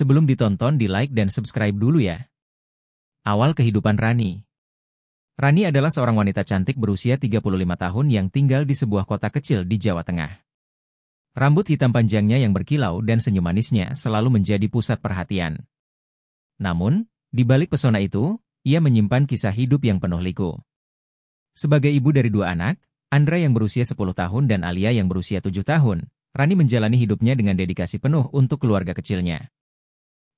Sebelum ditonton, di-like dan subscribe dulu ya. Awal kehidupan Rani. Rani adalah seorang wanita cantik berusia 35 tahun yang tinggal di sebuah kota kecil di Jawa Tengah. Rambut hitam panjangnya yang berkilau dan senyum manisnya selalu menjadi pusat perhatian. Namun, di balik pesona itu, ia menyimpan kisah hidup yang penuh liku. Sebagai ibu dari 2 anak, Andra yang berusia 10 tahun dan Alia yang berusia 7 tahun, Rani menjalani hidupnya dengan dedikasi penuh untuk keluarga kecilnya.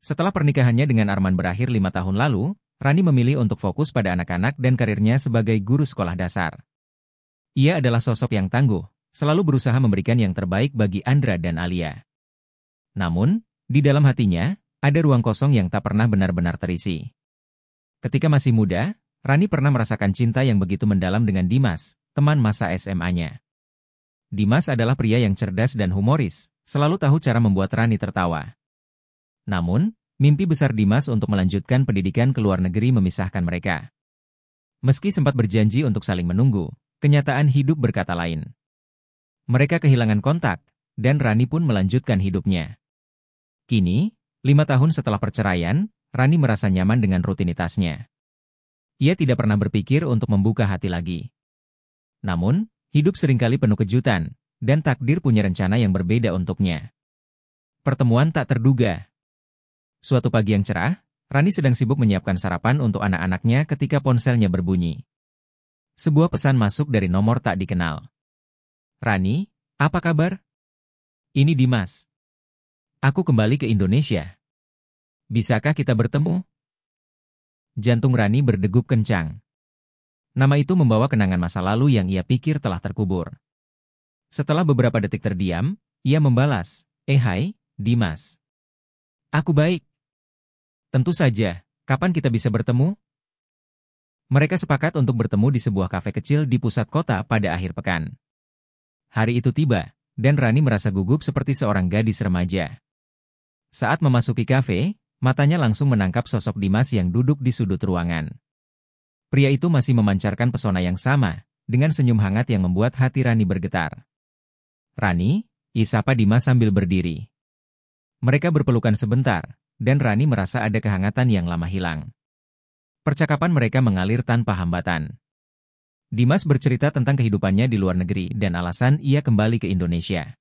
Setelah pernikahannya dengan Arman berakhir 5 tahun lalu, Rani memilih untuk fokus pada anak-anak dan karirnya sebagai guru sekolah dasar. Ia adalah sosok yang tangguh, selalu berusaha memberikan yang terbaik bagi Andra dan Alia. Namun, di dalam hatinya, ada ruang kosong yang tak pernah benar-benar terisi. Ketika masih muda, Rani pernah merasakan cinta yang begitu mendalam dengan Dimas, teman masa SMA-nya. Dimas adalah pria yang cerdas dan humoris, selalu tahu cara membuat Rani tertawa. Namun, mimpi besar Dimas untuk melanjutkan pendidikan ke luar negeri memisahkan mereka. Meski sempat berjanji untuk saling menunggu, kenyataan hidup berkata lain. Mereka kehilangan kontak, dan Rani pun melanjutkan hidupnya. Kini, 5 tahun setelah perceraian, Rani merasa nyaman dengan rutinitasnya. Ia tidak pernah berpikir untuk membuka hati lagi. Namun, hidup seringkali penuh kejutan, dan takdir punya rencana yang berbeda untuknya. Pertemuan tak terduga. Suatu pagi yang cerah, Rani sedang sibuk menyiapkan sarapan untuk anak-anaknya ketika ponselnya berbunyi. Sebuah pesan masuk dari nomor tak dikenal. "Rani, apa kabar? Ini Dimas. Aku kembali ke Indonesia. Bisakah kita bertemu?" Jantung Rani berdegup kencang. Nama itu membawa kenangan masa lalu yang ia pikir telah terkubur. Setelah beberapa detik terdiam, ia membalas, hai, Dimas. Aku baik. Tentu saja, kapan kita bisa bertemu?" Mereka sepakat untuk bertemu di sebuah kafe kecil di pusat kota pada akhir pekan. Hari itu tiba, dan Rani merasa gugup seperti seorang gadis remaja. Saat memasuki kafe, matanya langsung menangkap sosok Dimas yang duduk di sudut ruangan. Pria itu masih memancarkan pesona yang sama, dengan senyum hangat yang membuat hati Rani bergetar. "Rani," sapa Dimas sambil berdiri. Mereka berpelukan sebentar, dan Rani merasa ada kehangatan yang lama hilang. Percakapan mereka mengalir tanpa hambatan. Dimas bercerita tentang kehidupannya di luar negeri dan alasan ia kembali ke Indonesia.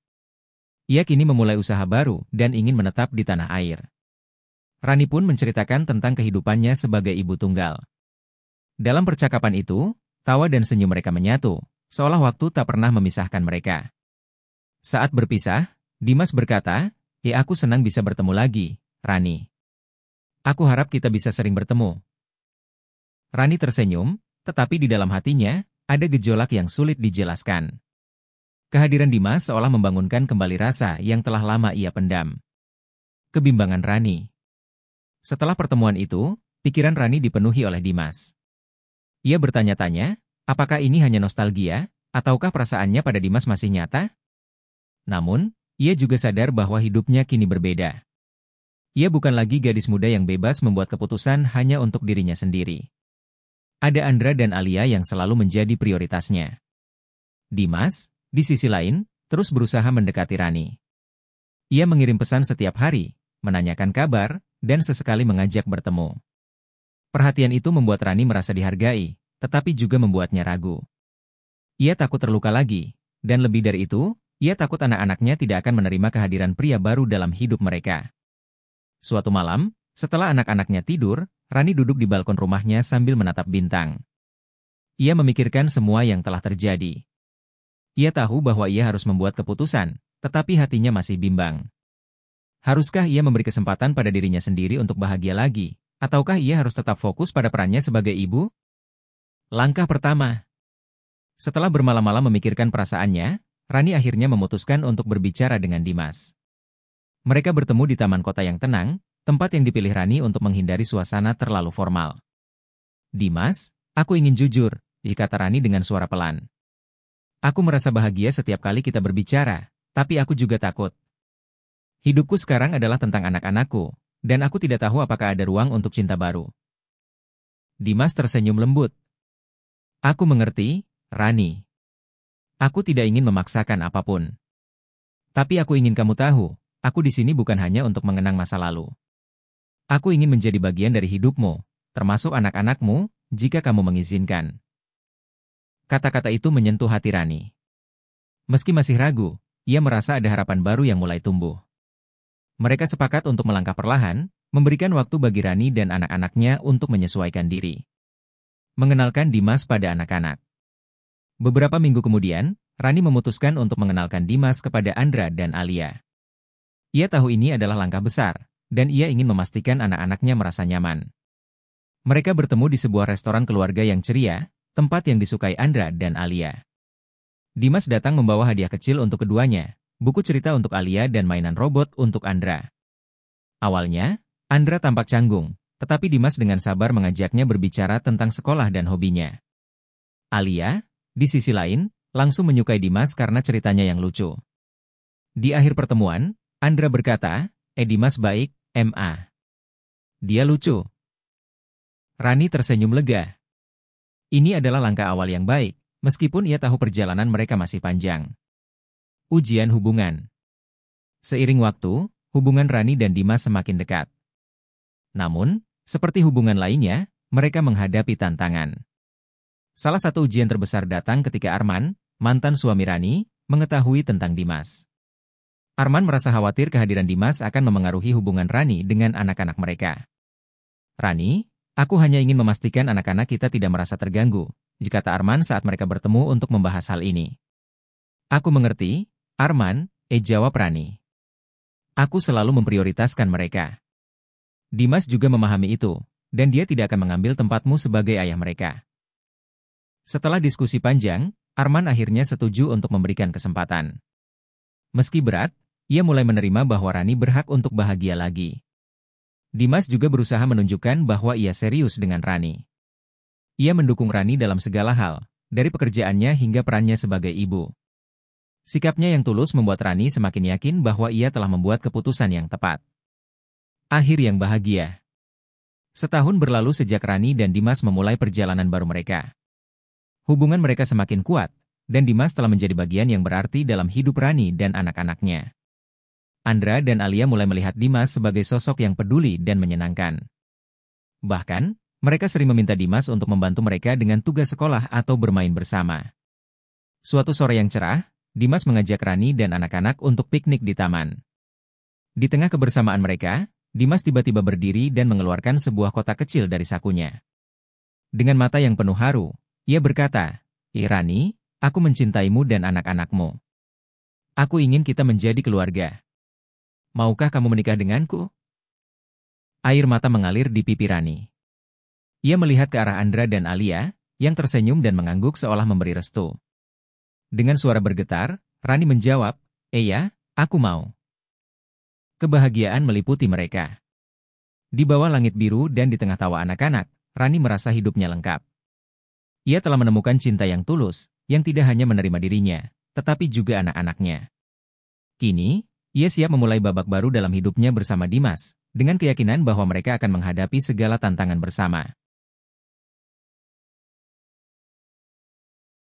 Ia kini memulai usaha baru dan ingin menetap di tanah air. Rani pun menceritakan tentang kehidupannya sebagai ibu tunggal. Dalam percakapan itu, tawa dan senyum mereka menyatu, seolah waktu tak pernah memisahkan mereka. Saat berpisah, Dimas berkata, aku senang bisa bertemu lagi, Rani. Aku harap kita bisa sering bertemu." Rani tersenyum, tetapi di dalam hatinya, ada gejolak yang sulit dijelaskan. Kehadiran Dimas seolah membangunkan kembali rasa yang telah lama ia pendam. Kebimbangan Rani. Setelah pertemuan itu, pikiran Rani dipenuhi oleh Dimas. Ia bertanya-tanya, apakah ini hanya nostalgia, ataukah perasaannya pada Dimas masih nyata? Namun, ia juga sadar bahwa hidupnya kini berbeda. Ia bukan lagi gadis muda yang bebas membuat keputusan hanya untuk dirinya sendiri. Ada Andra dan Alia yang selalu menjadi prioritasnya. Dimas, di sisi lain, terus berusaha mendekati Rani. Ia mengirim pesan setiap hari, menanyakan kabar, dan sesekali mengajak bertemu. Perhatian itu membuat Rani merasa dihargai, tetapi juga membuatnya ragu. Ia takut terluka lagi, dan lebih dari itu, ia takut anak-anaknya tidak akan menerima kehadiran pria baru dalam hidup mereka. Suatu malam, setelah anak-anaknya tidur, Rani duduk di balkon rumahnya sambil menatap bintang. Ia memikirkan semua yang telah terjadi. Ia tahu bahwa ia harus membuat keputusan, tetapi hatinya masih bimbang. Haruskah ia memberi kesempatan pada dirinya sendiri untuk bahagia lagi, ataukah ia harus tetap fokus pada perannya sebagai ibu? Langkah pertama. Setelah bermalam-malam memikirkan perasaannya, Rani akhirnya memutuskan untuk berbicara dengan Dimas. Mereka bertemu di taman kota yang tenang, tempat yang dipilih Rani untuk menghindari suasana terlalu formal. "Dimas, aku ingin jujur," kata Rani dengan suara pelan. "Aku merasa bahagia setiap kali kita berbicara, tapi aku juga takut. Hidupku sekarang adalah tentang anak-anakku, dan aku tidak tahu apakah ada ruang untuk cinta baru." Dimas tersenyum lembut. "Aku mengerti, Rani. Aku tidak ingin memaksakan apapun. Tapi aku ingin kamu tahu, aku di sini bukan hanya untuk mengenang masa lalu. Aku ingin menjadi bagian dari hidupmu, termasuk anak-anakmu, jika kamu mengizinkan. Kata-kata itu menyentuh hati Rani. Meski masih ragu, ia merasa ada harapan baru yang mulai tumbuh. Mereka sepakat untuk melangkah perlahan, memberikan waktu bagi Rani dan anak-anaknya untuk menyesuaikan diri. Mengenalkan Dimas pada anak-anak. Beberapa minggu kemudian, Rani memutuskan untuk mengenalkan Dimas kepada Andra dan Alia. Ia tahu ini adalah langkah besar, dan ia ingin memastikan anak-anaknya merasa nyaman. Mereka bertemu di sebuah restoran keluarga yang ceria, tempat yang disukai Andra dan Alia. Dimas datang membawa hadiah kecil untuk keduanya, buku cerita untuk Alia dan mainan robot untuk Andra. Awalnya, Andra tampak canggung, tetapi Dimas dengan sabar mengajaknya berbicara tentang sekolah dan hobinya. Alia, di sisi lain, langsung menyukai Dimas karena ceritanya yang lucu. Di akhir pertemuan, Andra berkata, Dimas baik, Ma. Dia lucu. Rani tersenyum lega. Ini adalah langkah awal yang baik, meskipun ia tahu perjalanan mereka masih panjang. Ujian hubungan. Seiring waktu, hubungan Rani dan Dimas semakin dekat. Namun, seperti hubungan lainnya, mereka menghadapi tantangan. Salah satu ujian terbesar datang ketika Arman, mantan suami Rani, mengetahui tentang Dimas. Arman merasa khawatir kehadiran Dimas akan memengaruhi hubungan Rani dengan anak-anak mereka. Rani, aku hanya ingin memastikan anak-anak kita tidak merasa terganggu, kata Arman saat mereka bertemu untuk membahas hal ini. Aku mengerti, Arman, jawab Rani. Aku selalu memprioritaskan mereka. Dimas juga memahami itu, dan dia tidak akan mengambil tempatmu sebagai ayah mereka. Setelah diskusi panjang, Arman akhirnya setuju untuk memberikan kesempatan. Meski berat, ia mulai menerima bahwa Rani berhak untuk bahagia lagi. Dimas juga berusaha menunjukkan bahwa ia serius dengan Rani. Ia mendukung Rani dalam segala hal, dari pekerjaannya hingga perannya sebagai ibu. Sikapnya yang tulus membuat Rani semakin yakin bahwa ia telah membuat keputusan yang tepat. Akhir yang bahagia. Setahun berlalu sejak Rani dan Dimas memulai perjalanan baru mereka. Hubungan mereka semakin kuat, dan Dimas telah menjadi bagian yang berarti dalam hidup Rani dan anak-anaknya. Andra dan Alia mulai melihat Dimas sebagai sosok yang peduli dan menyenangkan. Bahkan, mereka sering meminta Dimas untuk membantu mereka dengan tugas sekolah atau bermain bersama. Suatu sore yang cerah, Dimas mengajak Rani dan anak-anak untuk piknik di taman. Di tengah kebersamaan mereka, Dimas tiba-tiba berdiri dan mengeluarkan sebuah kotak kecil dari sakunya. Dengan mata yang penuh haru, ia berkata, Rani, aku mencintaimu dan anak-anakmu. Aku ingin kita menjadi keluarga. Maukah kamu menikah denganku? Air mata mengalir di pipi Rani. Ia melihat ke arah Andra dan Alia, yang tersenyum dan mengangguk seolah memberi restu. Dengan suara bergetar, Rani menjawab, ya, aku mau. Kebahagiaan meliputi mereka. Di bawah langit biru dan di tengah tawa anak-anak, Rani merasa hidupnya lengkap. Ia telah menemukan cinta yang tulus, yang tidak hanya menerima dirinya, tetapi juga anak-anaknya. Kini, ia siap memulai babak baru dalam hidupnya bersama Dimas, dengan keyakinan bahwa mereka akan menghadapi segala tantangan bersama.